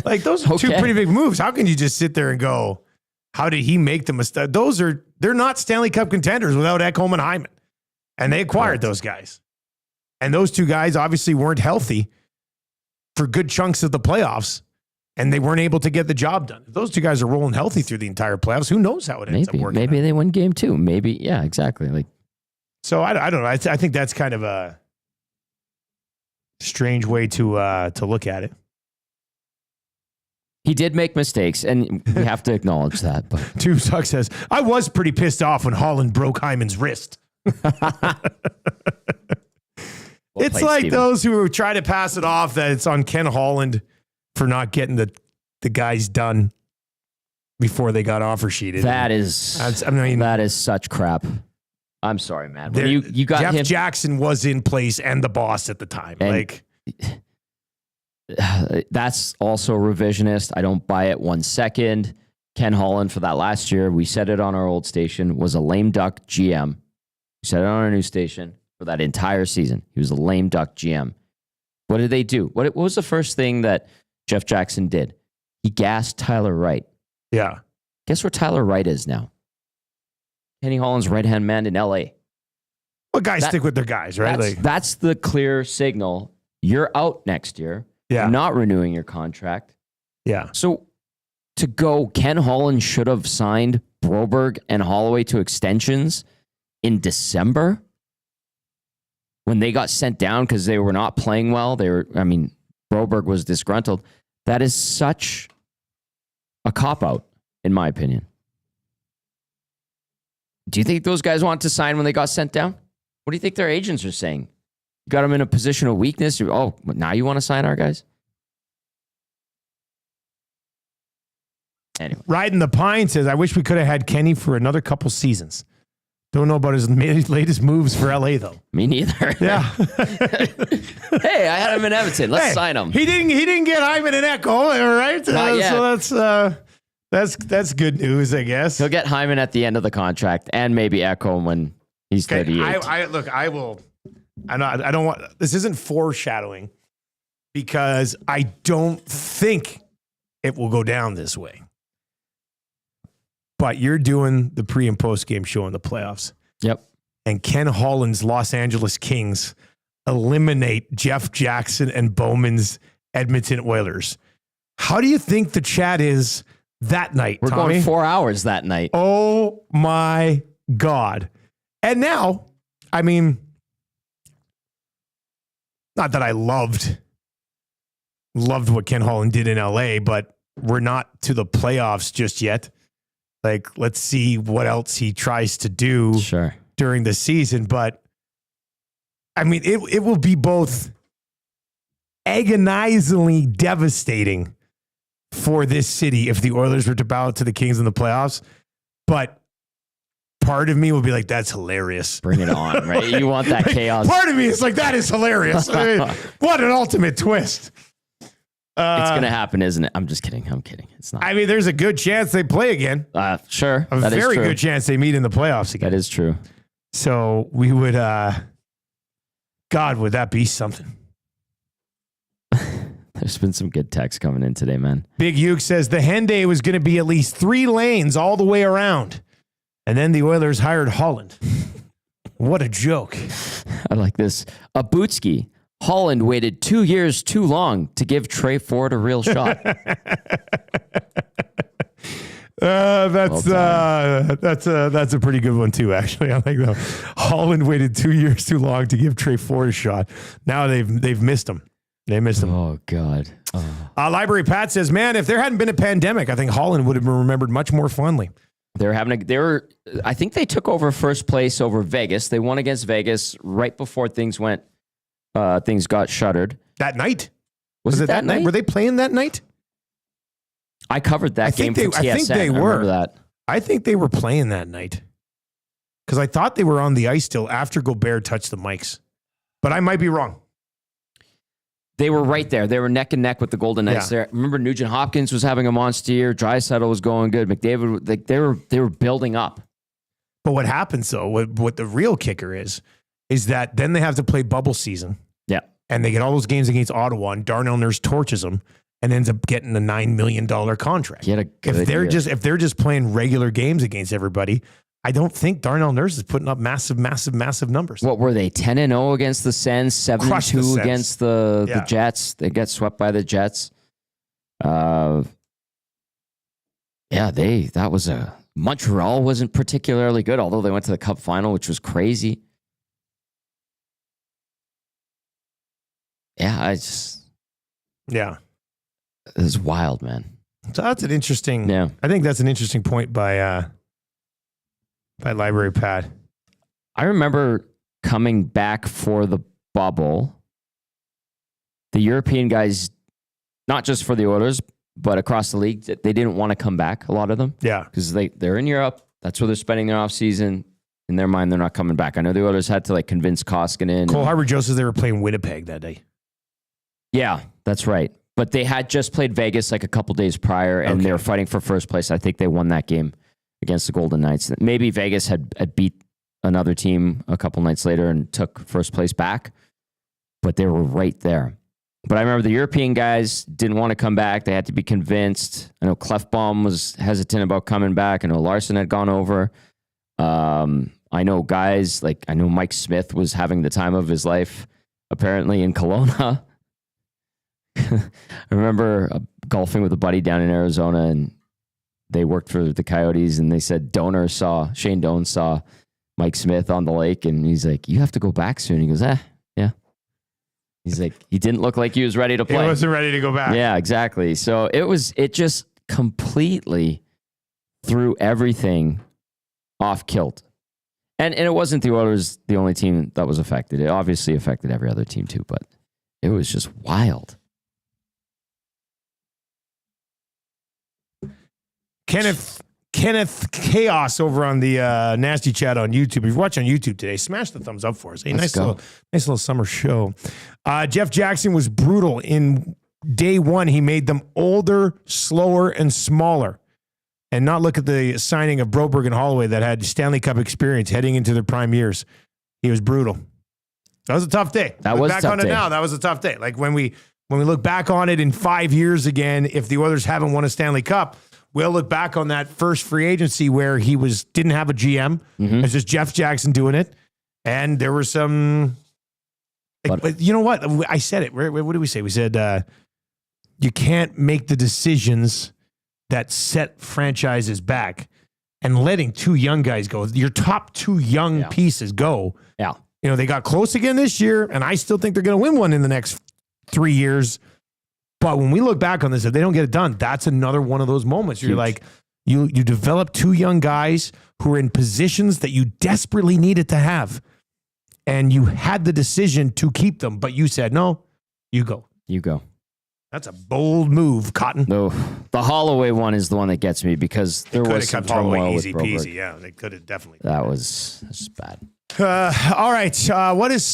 A: Like, those are two pretty big moves. How can you just sit there and go, how did he make the mistake? They're not Stanley Cup contenders without Ekholm and Hyman. And they acquired those guys. And those two guys obviously weren't healthy for good chunks of the playoffs, and they weren't able to get the job done. If those two guys are rolling healthy through the entire playoffs, who knows how it ends up working.
B: Maybe they win game 2. Maybe, yeah, exactly.
A: So I don't know. I think that's kind of a strange way to look at it.
B: He did make mistakes, and we have to acknowledge that. But
A: Tube Suck says, I was pretty pissed off when Holland broke Hyman's wrist. It's like Steven. Those who try to pass it off that it's on Ken Holland for not getting the guys done before they got offer sheeted.
B: That is such crap. I'm sorry, man. When you got
A: Jeff Jackson was in place and the boss at the time.
B: That's also revisionist. I don't buy it 1 second. Ken Holland for that last year, we said it on our old station, was a lame duck GM. We said it on our new station for that entire season. He was a lame duck GM. What did they do? What was the first thing that Jeff Jackson did? He gassed Tyler Wright.
A: Yeah.
B: Guess where Tyler Wright is now? Kenny Holland's right-hand man in LA.
A: Well, guys stick with their guys, right?
B: That's the clear signal. You're out next year.
A: Yeah.
B: You're not renewing your contract.
A: Yeah.
B: So to go, Ken Holland should have signed Broberg and Holloway to extensions in December when they got sent down because they were not playing well. Broberg was disgruntled. That is such a cop-out, in my opinion. Do you think those guys want to sign when they got sent down? What do you think their agents are saying? You got them in a position of weakness. Now you want to sign our guys? Anyway.
A: Riding the Pine says, I wish we could have had Kenny for another couple seasons. Don't know about his latest moves for LA, though.
B: Me neither.
A: Yeah.
B: Hey, I had him in Edmonton. Let's sign him.
A: He didn't get Hyman and Echo, all right? So that's good news, I guess.
B: He'll get Hyman at the end of the contract and maybe Echo when he's 38.
A: I don't want, this isn't foreshadowing because I don't think it will go down this way. But you're doing the pre and post game show in the playoffs.
B: Yep.
A: And Ken Holland's Los Angeles Kings eliminate Jeff Jackson and Bowman's Edmonton Oilers. How do you think the chat is that night,
B: We're
A: Tommy?
B: going 4 hours that night.
A: Oh my God. And now, I mean, not that I loved what Ken Holland did in LA, but we're not to the playoffs just yet. Like, let's see what else he tries to do during the season. But I mean, it will be both agonizingly devastating for this city if the Oilers were to bow to the Kings in the playoffs. But part of me will be like, that's hilarious.
B: Bring it on, right? You want that chaos.
A: Part of me is like, that is hilarious. I mean, what an ultimate twist.
B: It's going to happen, isn't it? I'm just kidding. I'm kidding. It's not.
A: I mean, there's a good chance they play again.
B: Sure.
A: A very good chance they meet in the playoffs again.
B: That is true.
A: So we would, God, would that be something?
B: There's been some good text coming in today, man.
A: Big Uke says the Henday was going to be at least 3 lanes all the way around. And then the Oilers hired Holland. What a joke.
B: I like this. Abutski. Holland waited 2 years too long to give Trey Ford a real shot.
A: That's a pretty good one too, actually. I like that. Holland waited 2 years too long to give Trey Ford a shot. Now they've missed him. They missed him.
B: Oh God.
A: Library Pat says, man, if there hadn't been a pandemic, I think Holland would have been remembered much more fondly.
B: I think they took over first place over Vegas. They won against Vegas right before things got shuttered.
A: That night?
B: Was it that night?
A: Were they playing that night?
B: I covered that game for TSN.
A: I think they were.
B: I remember that.
A: I think they were playing that night. Because I thought they were on the ice still after Gobert touched the mics. But I might be wrong.
B: They were right there. They were neck and neck with the Golden Knights there. Remember, Nugent Hopkins was having a monster year. Draisaitl was going good. McDavid, like they were building up.
A: But what happens, though, what the real kicker is that then they have to play bubble season.
B: Yeah.
A: And they get all those games against Ottawa, and Darnell Nurse torches them and ends up getting a $9 million contract. If they're just playing regular games against everybody, I don't think Darnell Nurse is putting up massive numbers.
B: What were they? 10-0 against the Sens, 7-2 against the Jets. They got swept by the Jets. That was Montreal wasn't particularly good, although they went to the Cup final, which was crazy. It was wild, man.
A: So that's an interesting.
B: Yeah,
A: I think that's an interesting point by Library Pad.
B: I remember coming back for the bubble. The European guys, not just for the Oilers, but across the league, they didn't want to come back, a lot of them.
A: Yeah.
B: Because they're in Europe. That's where they're spending their offseason. In their mind, they're not coming back. I know the Oilers had to convince Koskinen.
A: Cole Harbor-Joe says they were playing Winnipeg that day.
B: Yeah, that's right. But they had just played Vegas a couple days prior, and they were fighting for first place. I think they won that game against the Golden Knights. Maybe Vegas had beat another team a couple nights later and took first place back, but they were right there. But I remember the European guys didn't want to come back. They had to be convinced. I know Clefbaum was hesitant about coming back. I know Larson had gone over. I know guys I know Mike Smith was having the time of his life, apparently in Kelowna. I remember golfing with a buddy down in Arizona, and they worked for the Coyotes, and they said Shane Doan saw Mike Smith on the lake, and he's like, "You have to go back soon." He goes, yeah. He's like, he didn't look like he was ready to play.
A: He wasn't ready to go back.
B: Yeah, exactly. So it just completely threw everything off kilt. And it wasn't the Oilers the only team that was affected. It obviously affected every other team too, but it was just wild.
A: Kenneth Chaos over on the Nasty Chat on YouTube. If you're watching on YouTube today, smash the thumbs up for us. Nice little summer show. Jeff Jackson was brutal. In day one, he made them older, slower, and smaller. And not look at the signing of Broberg and Holloway that had Stanley Cup experience heading into their prime years. He was brutal. That was a tough day. That was a tough day. That was a tough day. When we look back on it in 5 years again, if the Oilers haven't won a Stanley Cup, we'll look back on that first free agency where he didn't have a GM. Mm-hmm. It's just Jeff Jackson doing it. And there were some, but you know what? I said it. What did we say? We said, you can't make the decisions that set franchises back, and letting two young guys go, your top two young pieces go.
B: Yeah.
A: They got close again this year, and I still think they're going to win one in the next 3 years. But when we look back on this, if they don't get it done, that's another one of those moments. You're like, you develop two young guys who are in positions that you desperately needed to have. And you had the decision to keep them, but you said, no, you go.
B: You go.
A: That's a bold move, Cotton.
B: No, the Holloway one is the one that gets me because there was some turmoil with Broberg.
A: Easy peasy, yeah. They could have definitely.
B: That's just bad.
A: All right.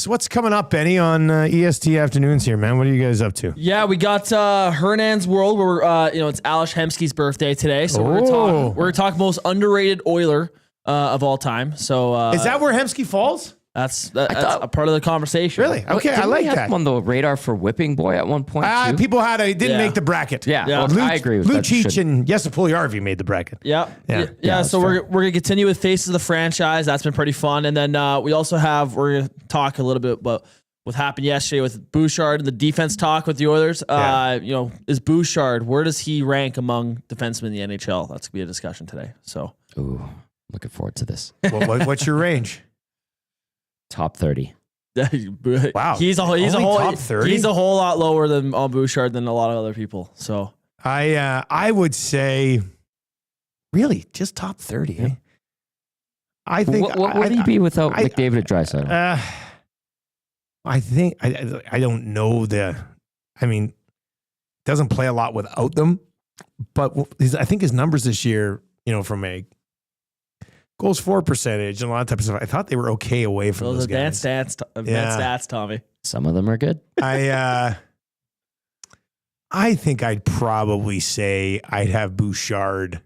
A: What's coming up, Benny, on EST afternoons here, man? What are you guys up to?
C: Yeah, we got Hernan's World, where it's Alex Hemsky's birthday today, so we're gonna talk most underrated Oiler of all time. So
A: is that where Hemsky falls?
C: That's a part of the conversation.
A: Really? Okay, I like that.
B: On the radar for Whipping Boy at one point.
A: People didn't make the bracket.
B: Yeah. Well, I agree with that.
A: Lucic and Jesse Puljujarvi made the bracket.
C: Yeah. So we're gonna continue with Faces of the Franchise. That's been pretty fun. And then we're gonna talk a little bit about what happened yesterday with Bouchard and the defense talk with the Oilers. Is Bouchard, where does he rank among defensemen in the NHL? That's gonna be a discussion today. So,
B: looking forward to this.
A: What's your range?
B: Top 30.
C: Wow. He's a whole lot lower than on Bouchard than a lot of other people. So
A: I would say Really? Just top 30, eh? I think.
B: What would he be without McDavid and Draisaitl?
A: I think I don't know doesn't play a lot without them, but I think his numbers this year, from a goals for percentage and a lot of types of stuff, I thought they were okay away from those guys.
C: Advanced stats, Tommy.
B: Some of them are good.
A: I think I'd probably say I'd have Bouchard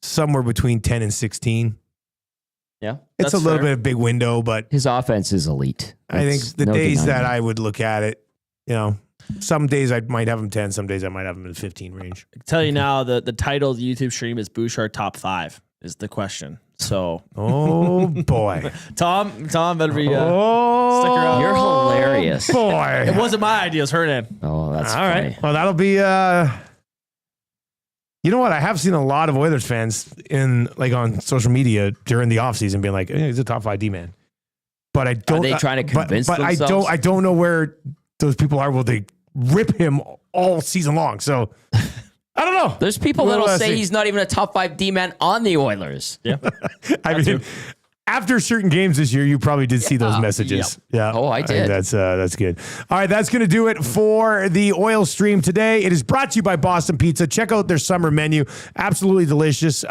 A: somewhere between 10 and 16.
B: Yeah.
A: It's a little bit of a big window, but
B: his offense is elite.
A: I think the days that I would look at it, some days I might have him 10, some days I might have him in the 15 range.
C: I can tell you now, the title of the YouTube stream is Bouchard top 5 is the question. So,
A: oh boy,
C: Tom better be stick around.
B: You're hilarious,
A: boy.
C: It wasn't my idea; it was her name.
B: Oh, that's
A: all
B: funny.
A: right. Well, that'll be. You know what? I have seen a lot of Oilers fans on social media during the offseason being like, "He's a top 5 D man," but I don't.
B: Are they trying to convince
A: but
B: themselves?
A: I don't know where those people are. Will they rip him all season long? So. I don't know.
B: There's people that'll say he's not even a top 5 D-man on the Oilers.
C: Yeah.
A: I mean, after certain games this year, you probably did see those messages.
B: Yep.
A: Yeah.
B: Oh, I did.
A: That's good. All right, that's going to do it for the Oil Stream today. It is brought to you by Boston Pizza. Check out their summer menu. Absolutely delicious.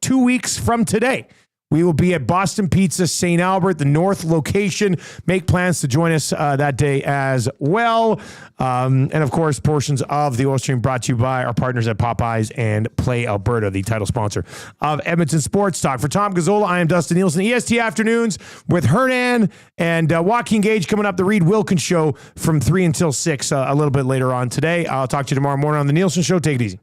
A: 2 weeks from today, we will be at Boston Pizza, St. Albert, the north location. Make plans to join us that day as well. And of course, portions of the Oil Stream brought to you by our partners at Popeyes and Play Alberta, the title sponsor of Edmonton Sports Talk. For Tom Gazzola, I am Dustin Nielson. EST Afternoons with Hernan and Joaquin Gage coming up. The Reed Wilkins Show from 3 until 6 a little bit later on today. I'll talk to you tomorrow morning on the Nielsen Show. Take it easy.